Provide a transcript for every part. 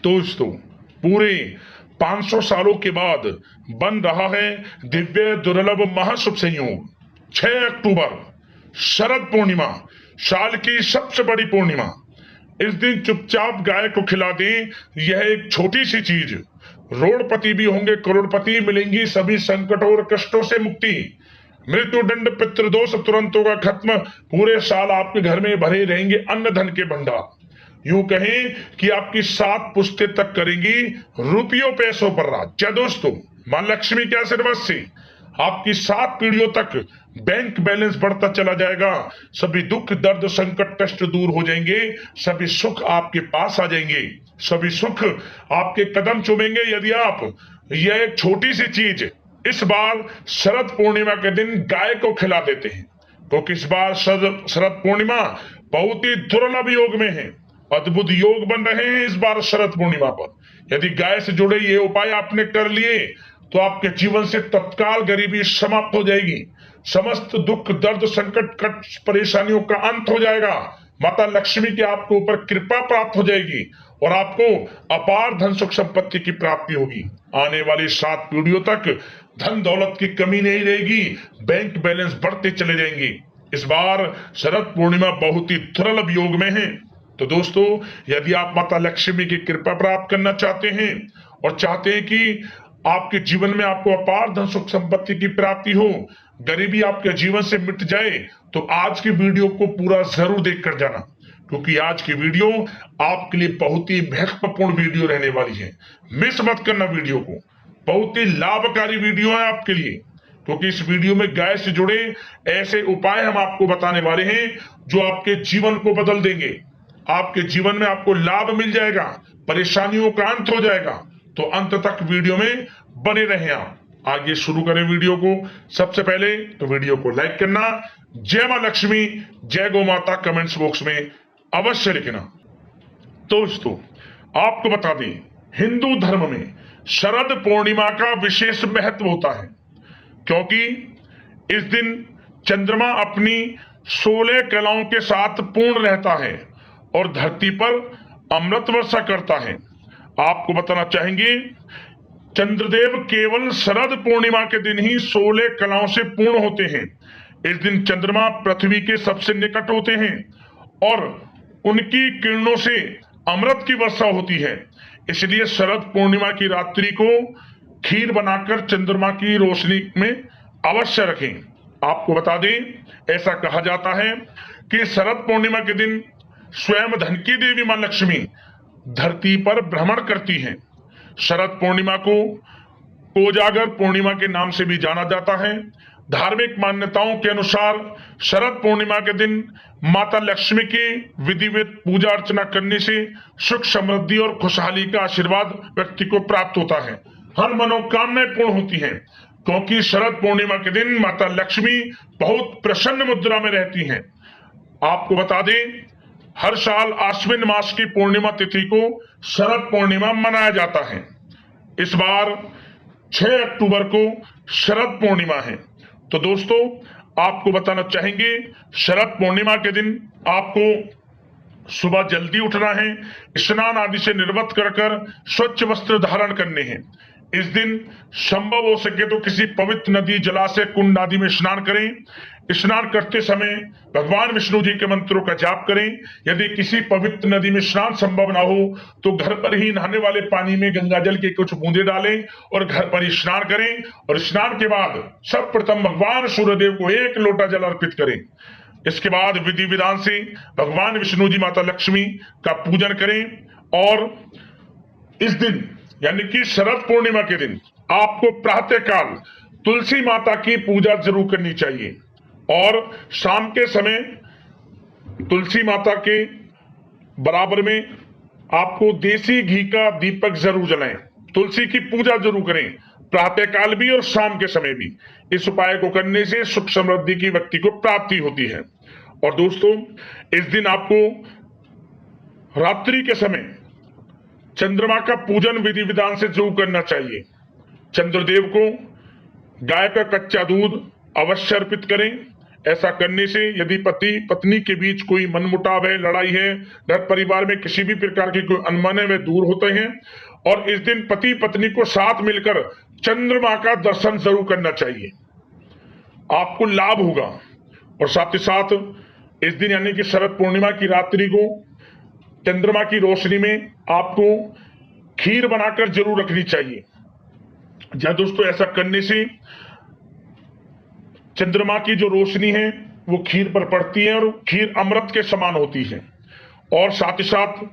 दोस्तों, पूरे 500 सालों के बाद बन रहा है दिव्य दुर्लभ महाशुभ संयोग 6 अक्टूबर शरद पूर्णिमा, साल की सबसे बड़ी पूर्णिमा। इस दिन चुपचाप गाय को खिला दें, यह एक छोटी सी चीज रोडपति भी होंगे करोड़पति, मिलेंगी सभी संकटों और कष्टों से मुक्ति। मृत्यु दंड पितृदोष तुरंत होगा खत्म, पूरे साल आपके घर में भरे रहेंगे अन्न धन के भंडार। यूं कहें कि आपकी 7 पुश्तें तक करेंगी रुपयों पैसों पर राज। क्या दोस्तों, मां लक्ष्मी के आशीर्वाद से आपकी 7 पीढ़ियों तक बैंक बैलेंस बढ़ता चला जाएगा। सभी दुख दर्द संकट कष्ट दूर हो जाएंगे, सभी सुख आपके पास आ जाएंगे, सभी सुख आपके कदम चूमेंगे यदि आप यह एक छोटी सी चीज इस बार शरद पूर्णिमा के दिन गाय को खिला देते हैं। क्योंकि इस बार शरद पूर्णिमा बहुत ही दुर्लभ योग में है, अद्भुत योग बन रहे हैं इस बार शरद पूर्णिमा पर। यदि गाय से जुड़े ये उपाय आपने कर लिए तो आपके जीवन से तत्काल गरीबी समाप्त हो जाएगी, समस्त दुख दर्द संकट कष्ट परेशानियों का अंत हो जाएगा, माता लक्ष्मी की आपके ऊपर कृपा प्राप्त हो जाएगी और आपको अपार धन सुख संपत्ति की प्राप्ति होगी। आने वाली 7 पीढ़ियों तक धन दौलत की कमी नहीं रहेगी, बैंक बैलेंस बढ़ते चले जाएंगे। इस बार शरद पूर्णिमा बहुत ही दुर्लभ योग में है। तो दोस्तों, यदि आप माता लक्ष्मी की कृपा प्राप्त करना चाहते हैं और चाहते हैं कि आपके जीवन में आपको अपार धन सुख संपत्ति की प्राप्ति हो, गरीबी आपके जीवन से मिट जाए, तो आज की वीडियो को पूरा जरूर देखकर जाना, क्योंकि आज की वीडियो आपके लिए बहुत ही महत्वपूर्ण वीडियो रहने वाली है। मिस मत करना वीडियो को, बहुत ही लाभकारी वीडियो है आपके लिए, क्योंकि इस वीडियो में गाय से जुड़े ऐसे उपाय हम आपको बताने वाले हैं जो आपके जीवन को बदल देंगे। आपके जीवन में आपको लाभ मिल जाएगा, परेशानियों का अंत हो जाएगा। तो अंत तक वीडियो में बने रहें आप। आगे शुरू करें वीडियो को। सबसे पहले तो वीडियो को लाइक करना, जय मां लक्ष्मी जय गौ माता कमेंट्स बॉक्स में अवश्य लिखना। दोस्तों, आपको बता दें, हिंदू धर्म में शरद पूर्णिमा का विशेष महत्व होता है, क्योंकि इस दिन चंद्रमा अपनी 16 कलाओं के साथ पूर्ण रहता है और धरती पर अमृत वर्षा करता है। आपको बताना चाहेंगे, चंद्रदेव केवल शरद पूर्णिमा के दिन ही 16 कलाओं से पूर्ण होते हैं। इस दिन चंद्रमा पृथ्वी के सबसे निकट होते हैं और उनकी किरणों से अमृत की वर्षा होती है। इसलिए शरद पूर्णिमा की रात्रि को खीर बनाकर चंद्रमा की रोशनी में अवश्य रखें। आपको बता दें, ऐसा कहा जाता है कि शरद पूर्णिमा के दिन स्वयं धन की देवी मां लक्ष्मी धरती पर भ्रमण करती हैं। शरद पूर्णिमा को कोजागर पूर्णिमा के नाम से भी जाना जाता है। धार्मिक मान्यताओं के अनुसार शरद पूर्णिमा के दिन माता लक्ष्मी की विधिवत पूजा अर्चना करने से सुख समृद्धि और खुशहाली का आशीर्वाद व्यक्ति को प्राप्त होता है। हर मनोकामनाएं पूर्ण होती हैं, क्योंकि शरद पूर्णिमा के दिन माता लक्ष्मी बहुत प्रसन्न मुद्रा में रहती हैं। आपको बता दें, हर साल आश्विन मास की पूर्णिमा तिथि को शरद पूर्णिमा मनाया जाता है। इस बार 6 अक्टूबर को शरद पूर्णिमा है। तो दोस्तों, आपको बताना चाहेंगे, शरद पूर्णिमा के दिन आपको सुबह जल्दी उठना है, स्नान आदि से निर्वृत्त कर स्वच्छ वस्त्र धारण करने हैं। इस दिन संभव हो सके तो किसी पवित्र नदी जलाशय कुंड आदि में स्नान करें। स्नान करते समय भगवान विष्णु जी के मंत्रों का जाप करें। यदि किसी पवित्र नदी में स्नान संभव ना हो तो घर पर ही नहाने वाले पानी में गंगा जल के कुछ बूंदे डालें और घर पर ही स्नान करें। और स्नान के बाद सर्वप्रथम भगवान सूर्यदेव को 1 लोटा जल अर्पित करें। इसके बाद विधि विधान से भगवान विष्णु जी माता लक्ष्मी का पूजन करें। और इस दिन यानी कि शरद पूर्णिमा के दिन आपको प्रातःकाल तुलसी माता की पूजा जरूर करनी चाहिए और शाम के समय तुलसी माता के बराबर में आपको देसी घी का दीपक जरूर जलाएं। तुलसी की पूजा जरूर करें, प्रातःकाल भी और शाम के समय भी। इस उपाय को करने से सुख समृद्धि की व्यक्ति को प्राप्ति होती है। और दोस्तों, इस दिन आपको रात्रि के समय चंद्रमा का पूजन विधि विधान से जरूर करना चाहिए। चंद्रदेव को गाय का कच्चा दूध अवश्य अर्पित करें। ऐसा करने से यदि पति पत्नी के बीच कोई मनमुटाव है, लड़ाई है, घर परिवार में किसी भी प्रकार की कोई अनबन है, वे दूर होते हैं। और इस दिन पति पत्नी को साथ मिलकर चंद्रमा का दर्शन जरूर करना चाहिए, आपको लाभ होगा। और साथ ही साथ इस दिन यानी कि शरद पूर्णिमा की रात्रि को चंद्रमा की रोशनी में आपको खीर बनाकर जरूर रखनी चाहिए। जहां दोस्तों ऐसा करने से चंद्रमा की जो रोशनी है वो खीर पर पड़ती है और खीर अमृत के समान होती है। और साथ ही साथ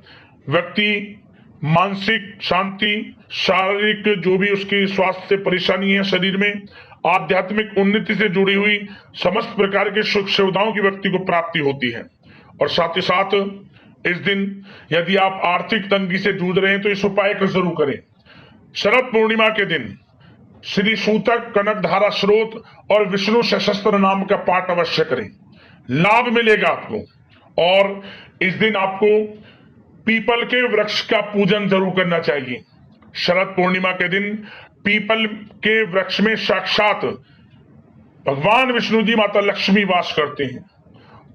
व्यक्ति मानसिक शांति, शारीरिक जो भी उसकी स्वास्थ्य परेशानी है शरीर में, आध्यात्मिक उन्नति से जुड़ी हुई समस्त प्रकार के सुख सुविधाओं की व्यक्ति को प्राप्ति होती है। और साथ ही साथ इस दिन यदि आप आर्थिक तंगी से जूझ रहे हैं तो इस उपाय को जरूर करें। शरद पूर्णिमा के दिन श्री सूतक, कनक धारा स्रोत और विष्णु सशस्त्र नाम का पाठ अवश्य करें, लाभ मिलेगा आपको। और इस दिन आपको पीपल के वृक्ष का पूजन जरूर करना चाहिए। शरद पूर्णिमा के दिन पीपल के वृक्ष में साक्षात भगवान विष्णु जी, माता लक्ष्मी वास करते हैं।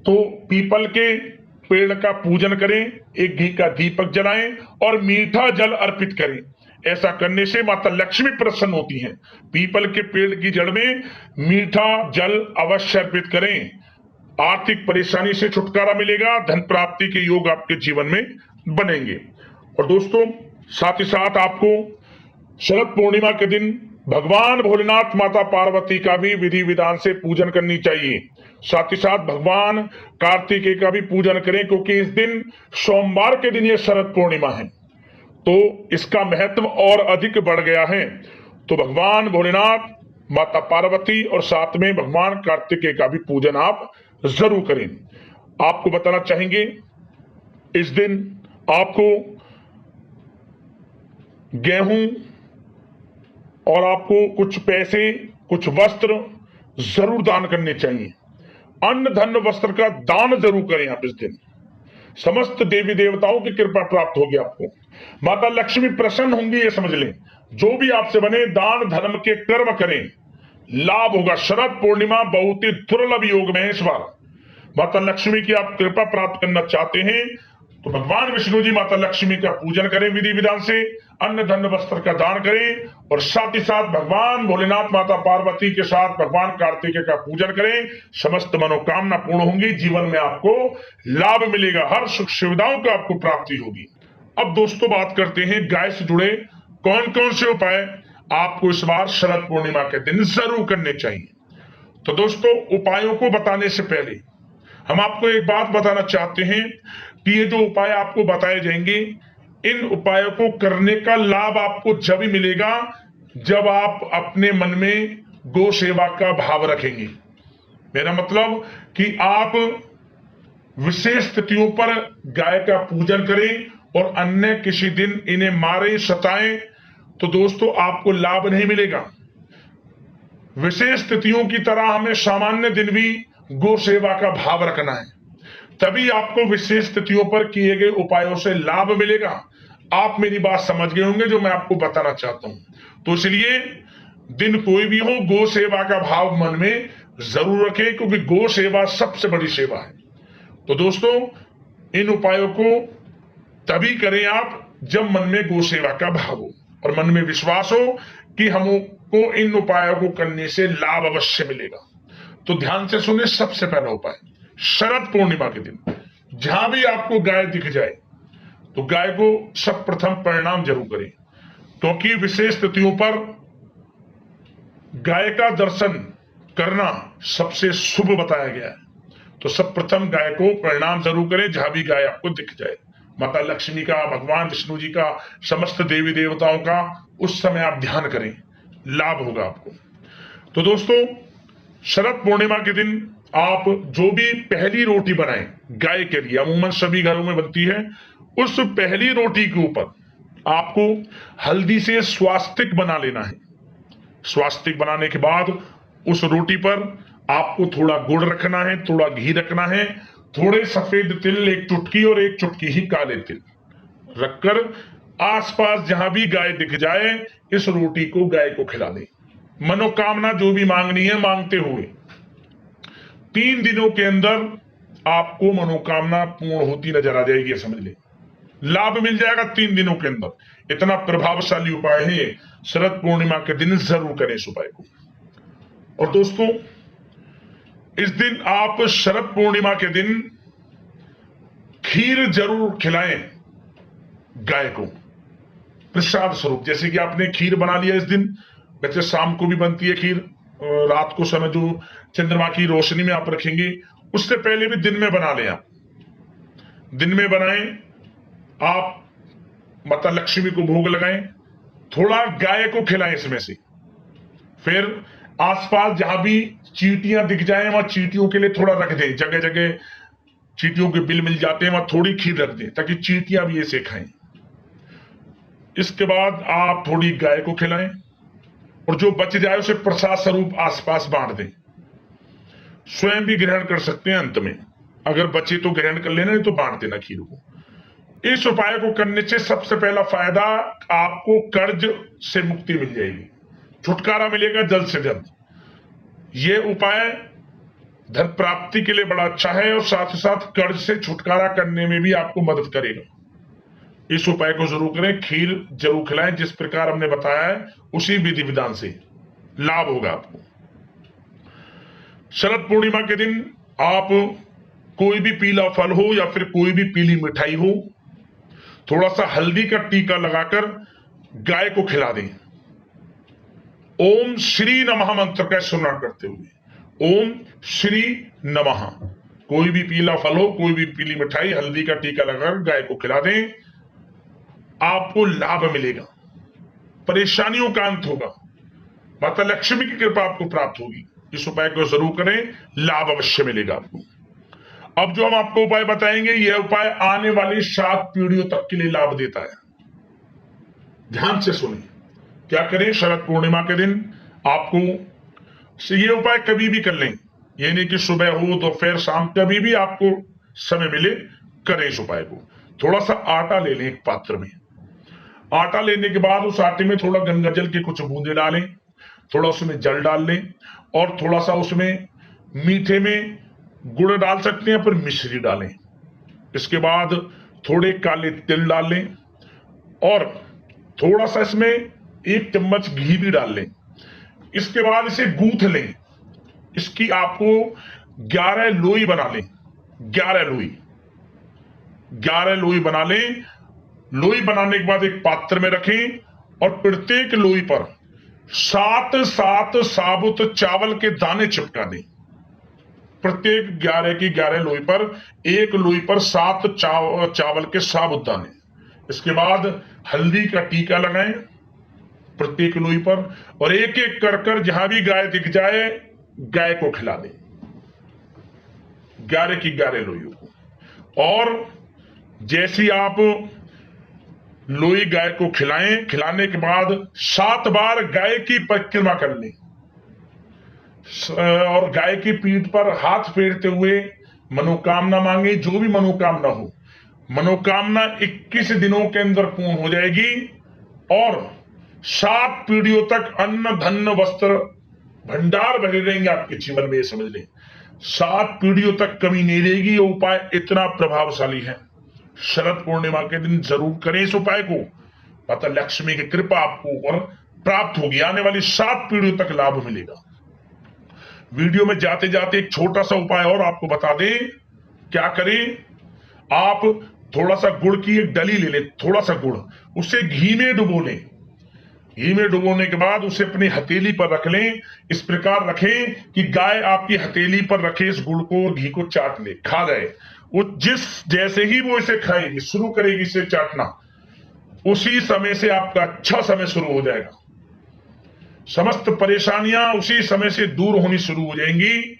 तो पीपल के पेड़ का पूजन करें, एक घी का दीपक जलाएं और मीठा जल अर्पित करें। ऐसा करने से माता लक्ष्मी प्रसन्न होती हैं। पीपल के पेड़ की जड़ में मीठा जल अवश्य अर्पित करें, आर्थिक परेशानी से छुटकारा मिलेगा, धन प्राप्ति के योग आपके जीवन में बनेंगे। और दोस्तों साथ ही साथ आपको शरद पूर्णिमा के दिन भगवान भोलेनाथ, माता पार्वती का भी विधि विधान से पूजन करनी चाहिए। साथ ही साथ भगवान कार्तिकेय का भी पूजन करें, क्योंकि इस दिन सोमवार के दिन यह शरद पूर्णिमा है, तो इसका महत्व और अधिक बढ़ गया है। तो भगवान भोलेनाथ, माता पार्वती और साथ में भगवान कार्तिकेय का भी पूजन आप जरूर करें। आपको बताना चाहेंगे इस दिन आपको गेहूं और आपको कुछ पैसे, कुछ वस्त्र जरूर दान करने चाहिए। अन्न धन वस्त्र का दान जरूर करें आप इस दिन। समस्त देवी देवताओं की कृपा प्राप्त होगी आपको, माता लक्ष्मी प्रसन्न होंगी, ये समझ लें। जो भी आपसे बने दान धर्म के कर्म करें, लाभ होगा। शरद पूर्णिमा बहुत ही दुर्लभ योग में है इस बार। माता लक्ष्मी की आप कृपा प्राप्त करना चाहते हैं तो भगवान विष्णु जी, माता लक्ष्मी का पूजन करें विधि विधान से, अन्न धन वस्त्र का दान करें और साथ ही साथ भगवान भोलेनाथ, माता पार्वती के साथ भगवान कार्तिकेय का पूजन करें। समस्त मनोकामना पूर्ण होंगी, जीवन में आपको लाभ मिलेगा, हर सुख सुविधाओं का आपको प्राप्ति होगी। अब दोस्तों बात करते हैं गाय से जुड़े कौन कौन से उपाय आपको इस बार शरद पूर्णिमा के दिन जरूर करने चाहिए। तो दोस्तों उपायों को बताने से पहले हम आपको एक बात बताना चाहते हैं कि ये जो उपाय आपको बताए जाएंगे, इन उपायों को करने का लाभ आपको जब ही मिलेगा जब आप अपने मन में गौ सेवा का भाव रखेंगे। मेरा मतलब कि आप विशेष स्थितियों पर गाय का पूजन करें और अन्य किसी दिन इन्हें मारें, सताएं, तो दोस्तों आपको लाभ नहीं मिलेगा। विशेष स्थितियों की तरह हमें सामान्य दिन भी गौ सेवा का भाव रखना है, तभी आपको विशेष स्थितियों पर किए गए उपायों से लाभ मिलेगा। आप मेरी बात समझ गए होंगे जो मैं आपको बताना चाहता हूं। तो इसलिए दिन कोई भी हो, गौ सेवा का भाव मन में जरूर रखें, क्योंकि गौ सेवा सबसे बड़ी सेवा है। तो दोस्तों इन उपायों को तभी करें आप जब मन में गौ सेवा का भाव हो और मन में विश्वास हो कि हमको इन उपायों को करने से लाभ अवश्य मिलेगा। तो ध्यान से सुने, सबसे पहला उपाय शरद पूर्णिमा के दिन जहां भी आपको गाय दिख जाए तो गाय को सब प्रथम प्रणाम जरूर करें, क्योंकि विशेष स्थितियों पर गाय का दर्शन करना सबसे शुभ बताया गया है। तो सब प्रथम गाय को प्रणाम जरूर करें जहां भी गाय आपको दिख जाए। माता लक्ष्मी का, भगवान विष्णु जी का, समस्त देवी देवताओं का उस समय आप ध्यान करें, लाभ होगा आपको। तो दोस्तों शरद पूर्णिमा के दिन आप जो भी पहली रोटी बनाएं गाय के लिए, अमूमन सभी घरों में बनती है, उस पहली रोटी के ऊपर आपको हल्दी से स्वास्तिक बना लेना है। स्वास्तिक बनाने के बाद उस रोटी पर आपको थोड़ा गुड़ रखना है, थोड़ा घी रखना है, थोड़े सफेद तिल, एक चुटकी और एक चुटकी ही काले तिल रखकर आसपास जहां भी गाय दिख जाए इस रोटी को गाय को खिला दें। मनोकामना जो भी मांगनी है मांगते हुए। 3 दिनों के अंदर आपको मनोकामना पूर्ण होती नजर आ जाएगी, समझ ले, लाभ मिल जाएगा 3 दिनों के अंदर। इतना प्रभावशाली उपाय है। शरद पूर्णिमा के दिन जरूर करें इस उपाय को। और दोस्तों, इस दिन आप शरद पूर्णिमा के दिन खीर जरूर खिलाएं गाय को प्रसाद स्वरूप। जैसे कि आपने खीर बना लिया इस दिन, वैसे शाम को भी बनती है खीर, रात को समय जो चंद्रमा की रोशनी में आप रखेंगे, उससे पहले भी दिन में बना लें। आप दिन में बनाएं, आप माता लक्ष्मी को भोग लगाएं, थोड़ा गाय को खिलाएं इसमें से। फिर आसपास जहां भी चींटियां दिख जाएं, वहां चींटियों के लिए थोड़ा रख दें। जगह जगह चींटियों के बिल मिल जाते हैं, वहां थोड़ी खीर रख दें ताकि चींटियां भी इसे खाएं। इसके बाद आप थोड़ी गाय को खिलाएं और जो बच जाए उसे प्रसाद स्वरूप आसपास बांट दें। स्वयं भी ग्रहण कर सकते हैं अंत में, अगर बचे तो ग्रहण कर लेना, नहीं तो बांट देना खीर को। इस उपाय को करने से सबसे पहला फायदा, आपको कर्ज से मुक्ति मिल जाएगी, छुटकारा मिलेगा जल्द से जल्द। यह उपाय धन प्राप्ति के लिए बड़ा अच्छा है और साथ ही साथ कर्ज से छुटकारा करने में भी आपको मदद करेगा। इस उपाय को जरूर करें, खीर जरूर खिलाएं, जिस प्रकार हमने बताया है उसी विधि विधान से लाभ होगा आपको। शरद पूर्णिमा के दिन आप कोई भी पीला फल हो या फिर कोई भी पीली मिठाई हो, थोड़ा सा हल्दी का टीका लगाकर गाय को खिला दें। ओम श्री नमः मंत्र का स्मरण करते हुए, ओम श्री नमः। कोई भी पीला फल हो, कोई भी पीली मिठाई, हल्दी का टीका लगाकर गाय को खिला दें, आपको लाभ मिलेगा, परेशानियों का अंत होगा, माता लक्ष्मी की कृपा आपको प्राप्त होगी। इस उपाय को जरूर करें, लाभ अवश्य मिलेगा आपको। अब जो हम आपको उपाय बताएंगे, यह उपाय आने वाली 7 पीढ़ियों तक के लिए लाभ देता है। ध्यान से सुनिए, क्या करें। शरद पूर्णिमा के दिन आपको ये उपाय कभी भी कर लें, ये नहीं कि सुबह हो दोपहर शाम, कभी भी आपको समय मिले करें इस उपाय को। थोड़ा सा आटा ले लें एक पात्र में। आटा लेने के बाद उस आटे में थोड़ा गंगा जल के कुछ बूंदे डालें, थोड़ा उसमें जल डाल लें और थोड़ा सा उसमें मीठे में गुड़ डाल सकते हैं, फिर मिश्री डालें। इसके बाद थोड़े काले तिल डाल लें और थोड़ा सा इसमें 1 चम्मच घी भी डाल लें। इसके बाद इसे गूंथ लें। इसकी आपको 11 लोई बना लें, 11 लोई बना लें। लोई बनाने के बाद एक पात्र में रखें और प्रत्येक लोई पर 7 साबुत चावल के दाने चिपका दें। प्रत्येक 11 की 11 लोई पर, एक लोई पर 7 चावल के साबुत दाने। इसके बाद हल्दी का टीका लगाएं प्रत्येक लोई पर और एक एक कर जहां भी गाय दिख जाए गाय को खिला दें, 11 की 11 लोइयों को। और जैसी आप लोई गाय को खिलाएं, खिलाने के बाद 7 बार गाय की परिक्रमा कर लें और गाय की पीठ पर हाथ फेरते हुए मनोकामना मांगे। जो भी मनोकामना हो, मनोकामना 21 दिनों के अंदर पूर्ण हो जाएगी और 7 पीढ़ियों तक अन्न धन वस्त्र भंडार भरे रहेंगे आपके जीवन में। ये समझ लें, 7 पीढ़ियों तक कमी नहीं रहेगी। ये उपाय इतना प्रभावशाली है। शरद पूर्णिमा के दिन जरूर करें इस उपाय को, माता लक्ष्मी की कृपा आपको और प्राप्त होगी। आने वाली 7 पीढ़ियों तक लाभ मिलेगा। वीडियो में जाते जाते एक छोटा सा उपाय और आपको बता दें। क्या करें, आप थोड़ा सा गुड़ की एक डली ले लें, थोड़ा सा गुड़, उसे घी में डुबो लें। घी में डुबोने के बाद उसे अपनी हथेली पर रख लें। इस प्रकार रखें कि गाय आपकी हथेली पर रखे इस गुड़ को और घी को चाट ले, खा जाए। वो जैसे ही वो इसे खाएगी, शुरू करेगी इसे चाटना, उसी समय से आपका अच्छा समय शुरू हो जाएगा। समस्त परेशानियां उसी समय से दूर होनी शुरू हो जाएंगी।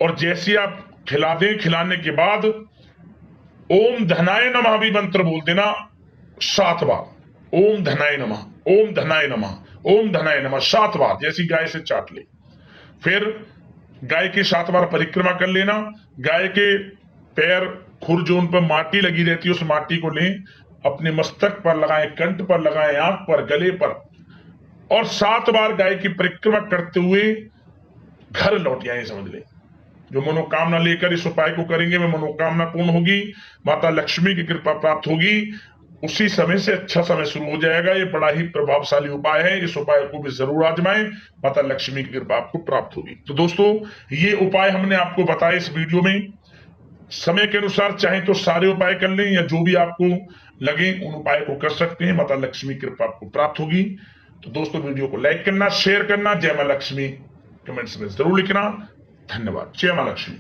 और जैसे आप खिला दें, खिलाने के बाद ओम धनाय नमः भी मंत्र बोल देना 7 बार। ओम धनाय नमः, ओम धनाय नमः, ओम धनाय नमः 7 बार, जैसी गाय से चाट ले। फिर गाय की 7 बार परिक्रमा कर लेना। गाय के पैर खुर जो उन पर माटी लगी रहती है, उस माटी को लें, अपने मस्तक पर लगाएं, कंठ पर लगाएं, आंख पर, गले पर, और 7 बार गाय की परिक्रमा करते हुए घर लौट आए, समझ लें। जो मनोकामना लेकर इस उपाय को करेंगे में मनोकामना पूर्ण होगी, माता लक्ष्मी की कृपा प्राप्त होगी। उसी समय से अच्छा समय शुरू हो जाएगा। ये बड़ा ही प्रभावशाली उपाय है, इस उपाय को भी जरूर आजमाएं, माता लक्ष्मी की कृपा आपको प्राप्त होगी। तो दोस्तों, ये उपाय हमने आपको बताया इस वीडियो में। समय के अनुसार चाहे तो सारे उपाय कर लें या जो भी आपको लगे उन उपाय को कर सकते हैं, माता लक्ष्मी की कृपा आपको प्राप्त होगी। तो दोस्तों, वीडियो को लाइक करना, शेयर करना, जय मां लक्ष्मी कमेंट्स में जरूर लिखना। धन्यवाद। जय मां लक्ष्मी।